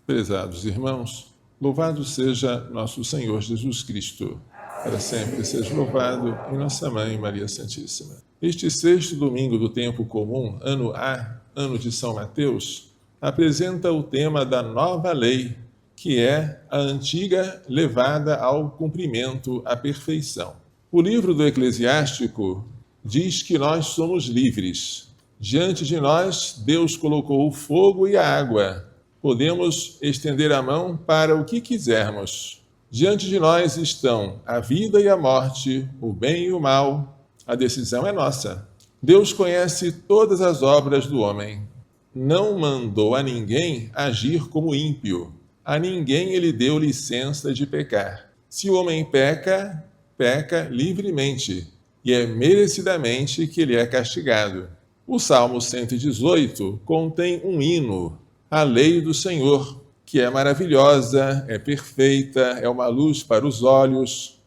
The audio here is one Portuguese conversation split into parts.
Prezados irmãos, louvado seja nosso Senhor Jesus Cristo. Para sempre seja louvado e nossa Mãe Maria Santíssima. Este sexto domingo do tempo comum, ano A, ano de São Mateus, apresenta o tema da nova lei, que é a antiga levada ao cumprimento, à perfeição. O livro do Eclesiástico diz que nós somos livres. Diante de nós, Deus colocou o fogo e a água. Podemos estender a mão para o que quisermos. Diante de nós estão a vida e a morte, o bem e o mal. A decisão é nossa. Deus conhece todas as obras do homem. Não mandou a ninguém agir como ímpio. A ninguém ele deu licença de pecar. Se o homem peca, peca livremente, e é merecidamente que ele é castigado. O Salmo 118 contém um hino, a lei do Senhor, que é maravilhosa, é perfeita, é uma luz para os olhos.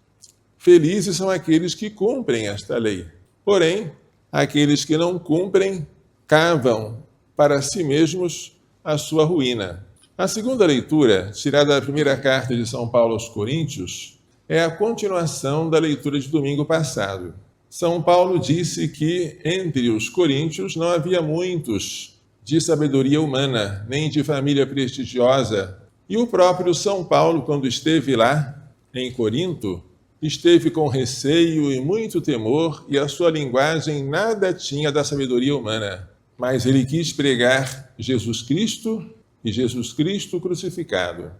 Felizes são aqueles que cumprem esta lei. Porém, aqueles que não cumprem, cavam para si mesmos a sua ruína. A segunda leitura, tirada da primeira carta de São Paulo aos Coríntios, é a continuação da leitura de domingo passado. São Paulo disse que entre os coríntios não havia muitos de sabedoria humana, nem de família prestigiosa. E o próprio São Paulo, quando esteve lá, em Corinto, esteve com receio e muito temor, e a sua linguagem nada tinha da sabedoria humana. Mas ele quis pregar Jesus Cristo e Jesus Cristo crucificado.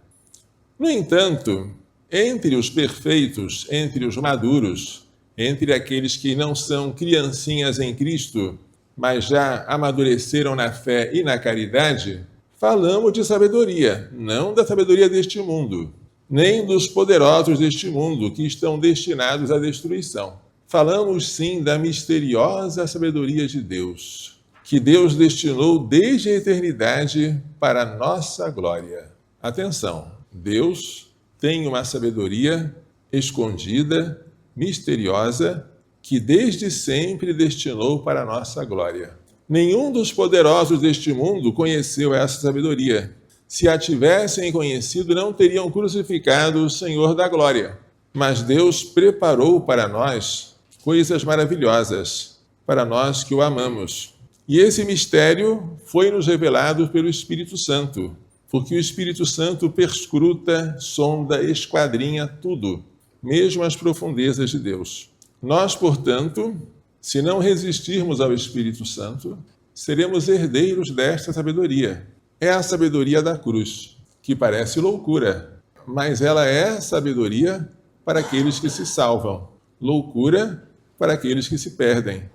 No entanto, entre os perfeitos, entre os maduros, entre aqueles que não são criancinhas em Cristo, mas já amadureceram na fé e na caridade, falamos de sabedoria, não da sabedoria deste mundo, nem dos poderosos deste mundo que estão destinados à destruição. Falamos sim da misteriosa sabedoria de Deus, que Deus destinou desde a eternidade para a nossa glória. Atenção, Deus tem uma sabedoria escondida, misteriosa, que desde sempre destinou para a nossa glória. Nenhum dos poderosos deste mundo conheceu essa sabedoria. Se a tivessem conhecido, não teriam crucificado o Senhor da glória. Mas Deus preparou para nós coisas maravilhosas, para nós que o amamos. E esse mistério foi nos revelado pelo Espírito Santo, porque o Espírito Santo perscruta, sonda, esquadrinha tudo, mesmo as profundezas de Deus. Nós, portanto, se não resistirmos ao Espírito Santo, seremos herdeiros desta sabedoria. É a sabedoria da cruz, que parece loucura, mas ela é sabedoria para aqueles que se salvam, loucura para aqueles que se perdem.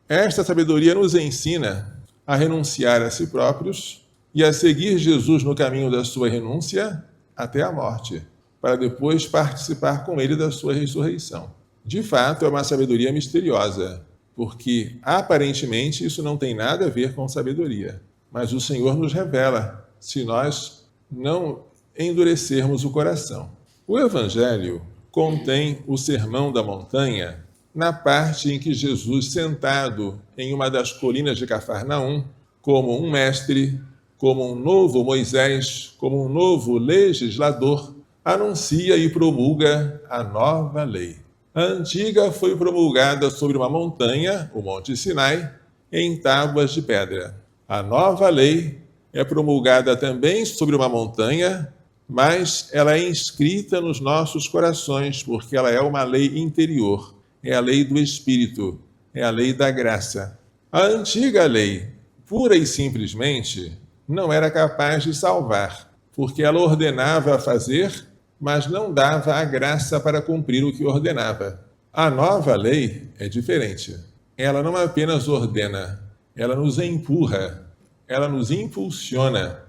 Esta sabedoria nos ensina a renunciar a si próprios e a seguir Jesus no caminho da sua renúncia até a morte, para depois participar com ele da sua ressurreição. De fato, é uma sabedoria misteriosa, porque aparentemente isso não tem nada a ver com sabedoria. Mas o Senhor nos revela, se nós não endurecermos o coração. O Evangelho contém o Sermão da Montanha na parte em que Jesus, sentado em uma das colinas de Cafarnaum, como um mestre, como um novo Moisés, como um novo legislador, anuncia e promulga a nova lei. A antiga foi promulgada sobre uma montanha, o Monte Sinai, em tábuas de pedra. A nova lei é promulgada também sobre uma montanha, mas ela é inscrita nos nossos corações, porque ela é uma lei interior, é a lei do Espírito, é a lei da graça. A antiga lei, pura e simplesmente, não era capaz de salvar, porque ela ordenava fazer, mas não dava a graça para cumprir o que ordenava. A nova lei é diferente. Ela não apenas ordena, ela nos empurra, ela nos impulsiona.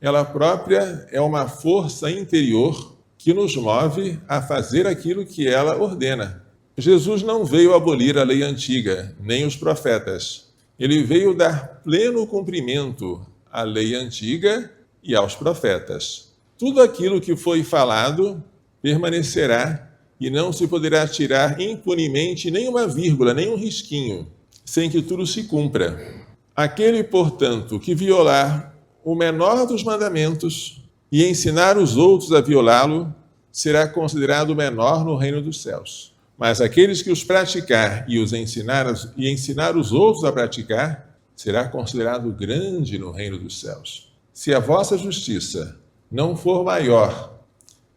Ela própria é uma força interior que nos move a fazer aquilo que ela ordena. Jesus não veio abolir a lei antiga, nem os profetas. Ele veio dar pleno cumprimento à lei antiga e aos profetas. Tudo aquilo que foi falado permanecerá e não se poderá tirar impunemente nem uma vírgula, nem um risquinho, sem que tudo se cumpra. Aquele, portanto, que violar o menor dos mandamentos e ensinar os outros a violá-lo será considerado menor no reino dos céus. Mas aqueles que os praticar e ensinar os outros a praticar será considerado grande no reino dos céus. Se a vossa justiça não for maior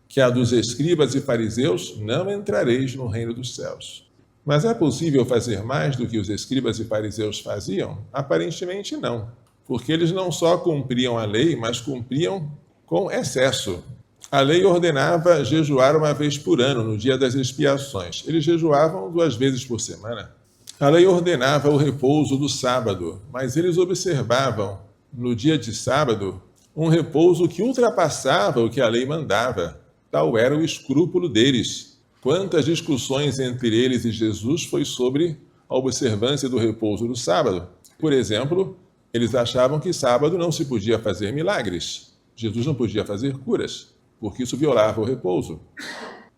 que a dos escribas e fariseus, não entrareis no reino dos céus. Mas é possível fazer mais do que os escribas e fariseus faziam? Aparentemente não, porque eles não só cumpriam a lei, mas cumpriam com excesso. A lei ordenava jejuar uma vez por ano, no dia das expiações. Eles jejuavam 2 vezes por semana. A lei ordenava o repouso do sábado, mas eles observavam, no dia de sábado, um repouso que ultrapassava o que a lei mandava. Tal era o escrúpulo deles. Quantas discussões entre eles e Jesus foi sobre a observância do repouso do sábado. Por exemplo, eles achavam que sábado não se podia fazer milagres. Jesus não podia fazer curas, porque isso violava o repouso.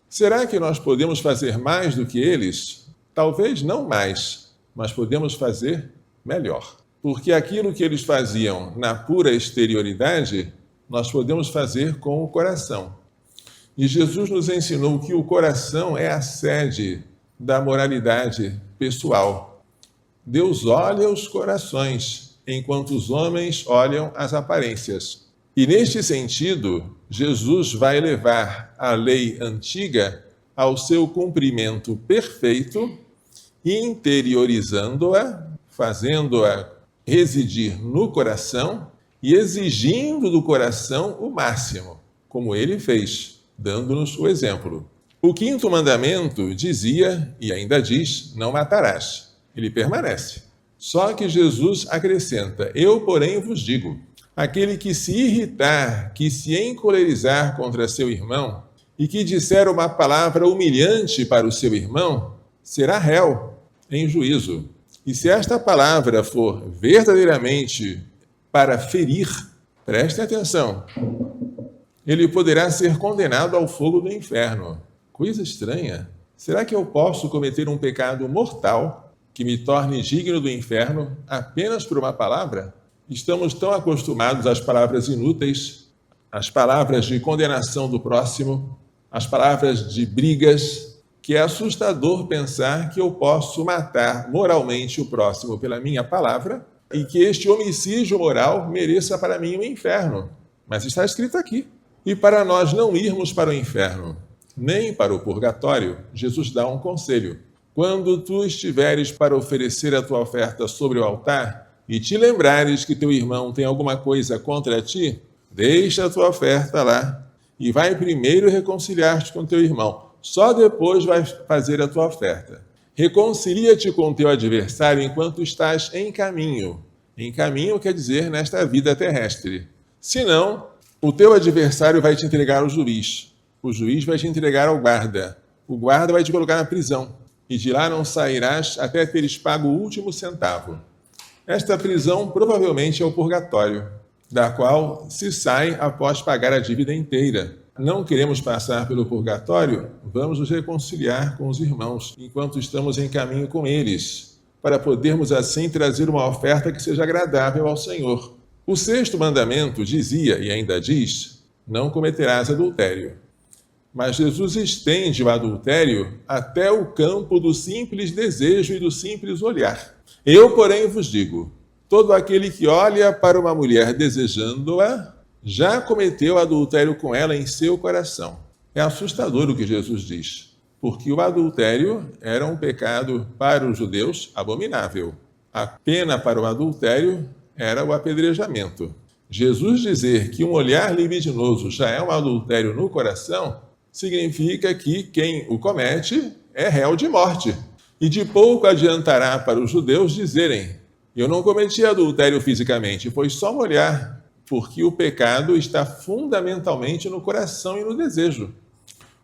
Será que nós podemos fazer mais do que eles? Talvez não mais, mas podemos fazer melhor. Porque aquilo que eles faziam na pura exterioridade, nós podemos fazer com o coração. E Jesus nos ensinou que o coração é a sede da moralidade pessoal. Deus olha os corações, enquanto os homens olham as aparências. E neste sentido, Jesus vai levar a lei antiga ao seu cumprimento perfeito, interiorizando-a, fazendo-a residir no coração e exigindo do coração o máximo, como ele fez, dando-nos o exemplo. O 5º mandamento dizia, e ainda diz, não matarás. Ele permanece. Só que Jesus acrescenta, eu, porém, vos digo, aquele que se irritar, que se encolerizar contra seu irmão e que disser uma palavra humilhante para o seu irmão, será réu em juízo. E se esta palavra for verdadeiramente para ferir, preste atenção, ele poderá ser condenado ao fogo do inferno. Coisa estranha. Será que eu posso cometer um pecado mortal que me torne digno do inferno apenas por uma palavra? Estamos tão acostumados às palavras inúteis, às palavras de condenação do próximo, às palavras de brigas, que é assustador pensar que eu posso matar moralmente o próximo pela minha palavra e que este homicídio moral mereça para mim o inferno. Mas está escrito aqui. E para nós não irmos para o inferno, nem para o purgatório, Jesus dá um conselho. Quando tu estiveres para oferecer a tua oferta sobre o altar e te lembrares que teu irmão tem alguma coisa contra ti, deixa a tua oferta lá e vai primeiro reconciliar-te com teu irmão. Só depois vai fazer a tua oferta. Reconcilia-te com teu adversário enquanto estás em caminho. Em caminho quer dizer nesta vida terrestre. Senão, o teu adversário vai te entregar ao juiz. O juiz vai te entregar ao guarda. O guarda vai te colocar na prisão. E de lá não sairás até teres pago o último centavo. Esta prisão provavelmente é o purgatório, da qual se sai após pagar a dívida inteira. Não queremos passar pelo purgatório? Vamos nos reconciliar com os irmãos, enquanto estamos em caminho com eles, para podermos assim trazer uma oferta que seja agradável ao Senhor. O 6º mandamento dizia, e ainda diz, não cometerás adultério. Mas Jesus estende o adultério até o campo do simples desejo e do simples olhar. Eu, porém, vos digo, todo aquele que olha para uma mulher desejando-a, já cometeu adultério com ela em seu coração. É assustador o que Jesus diz, porque o adultério era um pecado para os judeus abominável. A pena para o adultério era o apedrejamento. Jesus dizer que um olhar libidinoso já é um adultério no coração, significa que quem o comete é réu de morte. E de pouco adiantará para os judeus dizerem, eu não cometi adultério fisicamente, foi só um olhar, porque o pecado está fundamentalmente no coração e no desejo.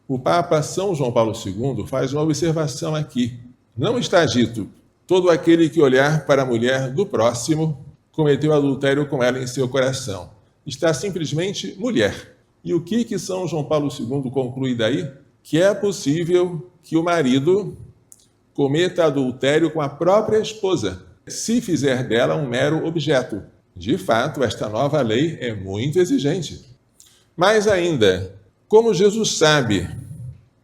O Papa São João Paulo II faz uma observação aqui. Não está dito, todo aquele que olhar para a mulher do próximo cometeu adultério com ela em seu coração. Está simplesmente mulher. E o que São João Paulo II conclui daí? Que é possível que o marido cometa adultério com a própria esposa, se fizer dela um mero objeto. De fato, esta nova lei é muito exigente. Mais ainda, como Jesus sabe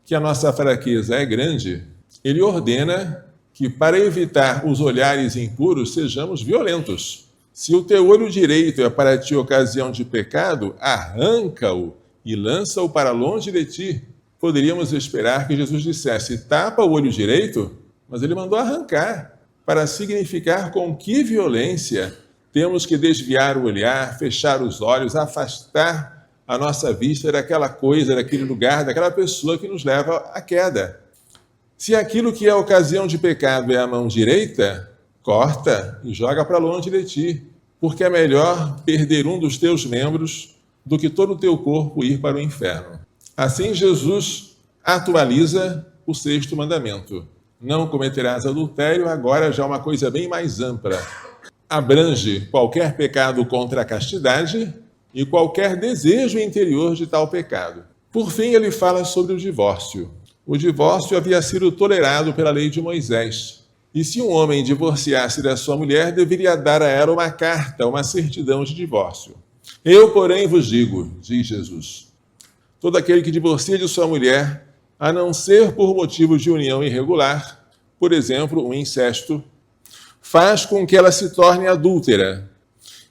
que a nossa fraqueza é grande, ele ordena que, para evitar os olhares impuros, sejamos violentos. Se o teu olho direito é para ti ocasião de pecado, arranca-o e lança-o para longe de ti. Poderíamos esperar que Jesus dissesse, tapa o olho direito, mas ele mandou arrancar, para significar com que violência temos que desviar o olhar, fechar os olhos, afastar a nossa vista daquela coisa, daquele lugar, daquela pessoa que nos leva à queda. Se aquilo que é ocasião de pecado é a mão direita, corta e joga para longe de ti, porque é melhor perder um dos teus membros do que todo o teu corpo ir para o inferno. Assim, Jesus atualiza o 6º mandamento. Não cometerás adultério, agora já é uma coisa bem mais ampla. Abrange qualquer pecado contra a castidade e qualquer desejo interior de tal pecado. Por fim, ele fala sobre o divórcio. O divórcio havia sido tolerado pela lei de Moisés. E se um homem divorciasse da sua mulher, deveria dar a ela uma carta, uma certidão de divórcio. Eu, porém, vos digo, diz Jesus, todo aquele que divorcia de sua mulher, a não ser por motivo de união irregular, por exemplo, um incesto, faz com que ela se torne adúltera.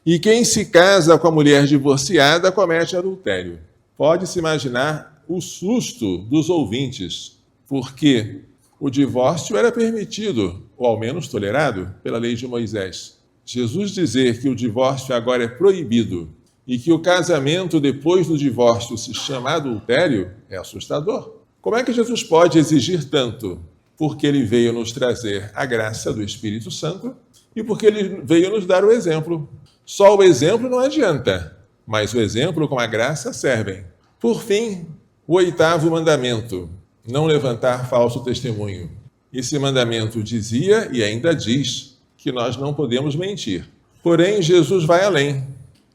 E quem se casa com a mulher divorciada comete adultério. Pode-se imaginar o susto dos ouvintes, porque o divórcio era permitido, ou ao menos tolerado, pela lei de Moisés. Jesus dizer que o divórcio agora é proibido e que o casamento depois do divórcio se chama adultério é assustador. Como é que Jesus pode exigir tanto? Porque ele veio nos trazer a graça do Espírito Santo e porque ele veio nos dar o exemplo. Só o exemplo não adianta, mas o exemplo com a graça servem. Por fim, o 8º mandamento, não levantar falso testemunho. Esse mandamento dizia e ainda diz que nós não podemos mentir. Porém, Jesus vai além.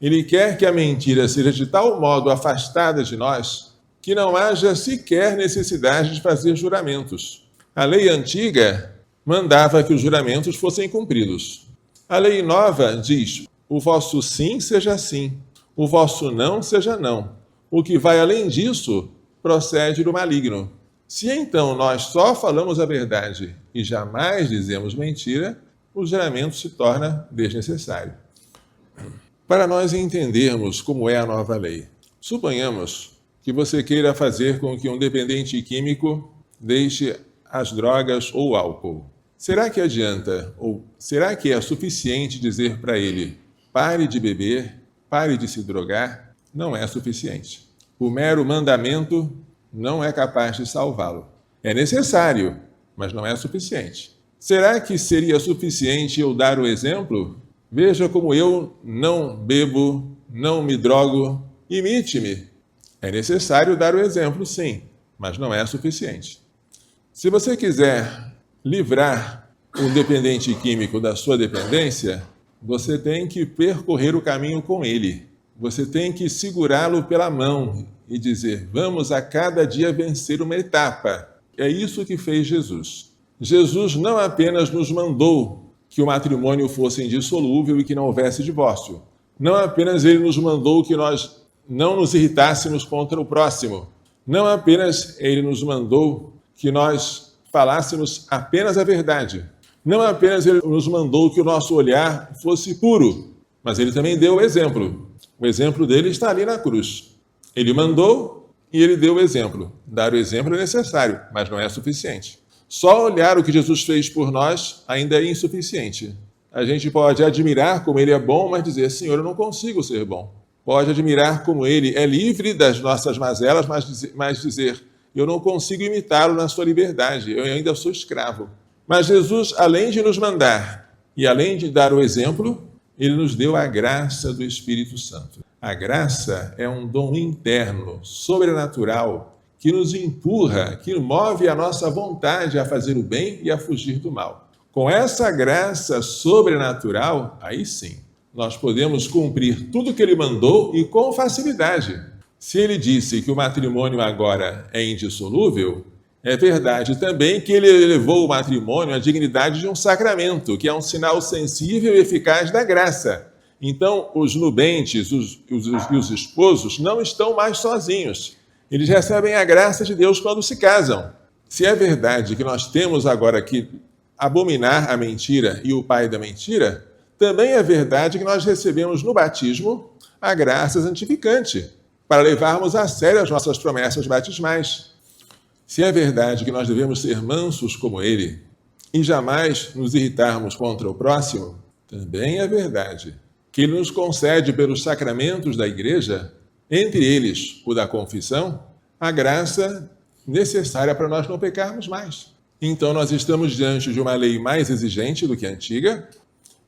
Ele quer que a mentira seja de tal modo afastada de nós que não haja sequer necessidade de fazer juramentos. A lei antiga mandava que os juramentos fossem cumpridos. A lei nova diz, o vosso sim seja sim, o vosso não seja não. O que vai além disso procede do maligno. Se então nós só falamos a verdade e jamais dizemos mentira, o juramento se torna desnecessário. Para nós entendermos como é a nova lei, suponhamos que você queira fazer com que um dependente químico deixe as drogas ou o álcool. Será que adianta, ou será que é suficiente dizer para ele, pare de beber, pare de se drogar? Não é suficiente. O mero mandamento não é capaz de salvá-lo. É necessário, mas não é suficiente. Será que seria suficiente eu dar o exemplo? Veja como eu não bebo, não me drogo, imite-me. É necessário dar o exemplo, sim, mas não é suficiente. Se você quiser livrar um dependente químico da sua dependência, você tem que percorrer o caminho com ele. Você tem que segurá-lo pela mão e dizer, vamos a cada dia vencer uma etapa. É isso que fez Jesus. Jesus não apenas nos mandou que o matrimônio fosse indissolúvel e que não houvesse divórcio. Não apenas ele nos mandou que nós não nos irritássemos contra o próximo. Não apenas ele nos mandou que nós falássemos apenas a verdade. Não apenas ele nos mandou que o nosso olhar fosse puro, mas ele também deu o exemplo. O exemplo dele está ali na cruz. Ele mandou e ele deu o exemplo. Dar o exemplo é necessário, mas não é suficiente. Só olhar o que Jesus fez por nós ainda é insuficiente. A gente pode admirar como ele é bom, mas dizer, Senhor, eu não consigo ser bom. Pode admirar como ele é livre das nossas mazelas, mas dizer, eu não consigo imitá-lo na sua liberdade, eu ainda sou escravo. Mas Jesus, além de nos mandar e além de dar o exemplo, ele nos deu a graça do Espírito Santo. A graça é um dom interno, sobrenatural, que nos empurra, que move a nossa vontade a fazer o bem e a fugir do mal. Com essa graça sobrenatural, aí sim, nós podemos cumprir tudo que ele mandou e com facilidade. Se ele disse que o matrimônio agora é indissolúvel, é verdade também que ele elevou o matrimônio à dignidade de um sacramento, que é um sinal sensível e eficaz da graça. Então, os nubentes e os esposos não estão mais sozinhos. Eles recebem a graça de Deus quando se casam. Se é verdade que nós temos agora que abominar a mentira e o pai da mentira, também é verdade que nós recebemos no batismo a graça santificante, para levarmos a sério as nossas promessas batismais. Se é verdade que nós devemos ser mansos como ele e jamais nos irritarmos contra o próximo, também é verdade que ele nos concede pelos sacramentos da igreja, entre eles o da confissão, a graça necessária para nós não pecarmos mais. Então nós estamos diante de uma lei mais exigente do que a antiga,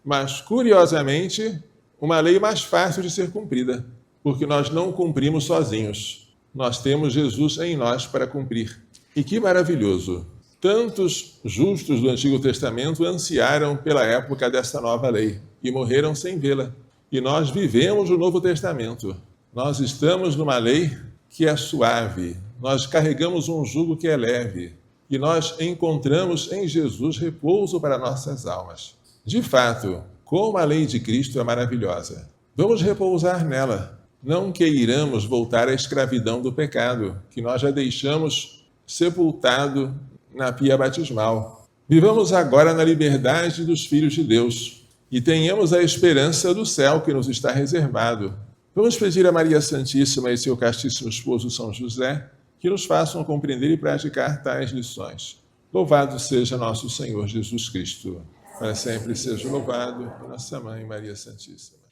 mas, curiosamente, uma lei mais fácil de ser cumprida, porque nós não cumprimos sozinhos. Nós temos Jesus em nós para cumprir. E que maravilhoso! Tantos justos do Antigo Testamento ansiaram pela época dessa nova lei e morreram sem vê-la. E nós vivemos o Novo Testamento. Nós estamos numa lei que é suave, nós carregamos um jugo que é leve e nós encontramos em Jesus repouso para nossas almas. De fato, como a lei de Cristo é maravilhosa. Vamos repousar nela. Não queiramos voltar à escravidão do pecado, que nós já deixamos sepultado na pia batismal. Vivamos agora na liberdade dos filhos de Deus e tenhamos a esperança do céu que nos está reservado. Vamos pedir a Maria Santíssima e seu castíssimo esposo São José que nos façam compreender e praticar tais lições. Louvado seja nosso Senhor Jesus Cristo. Para sempre seja louvado, nossa Mãe Maria Santíssima.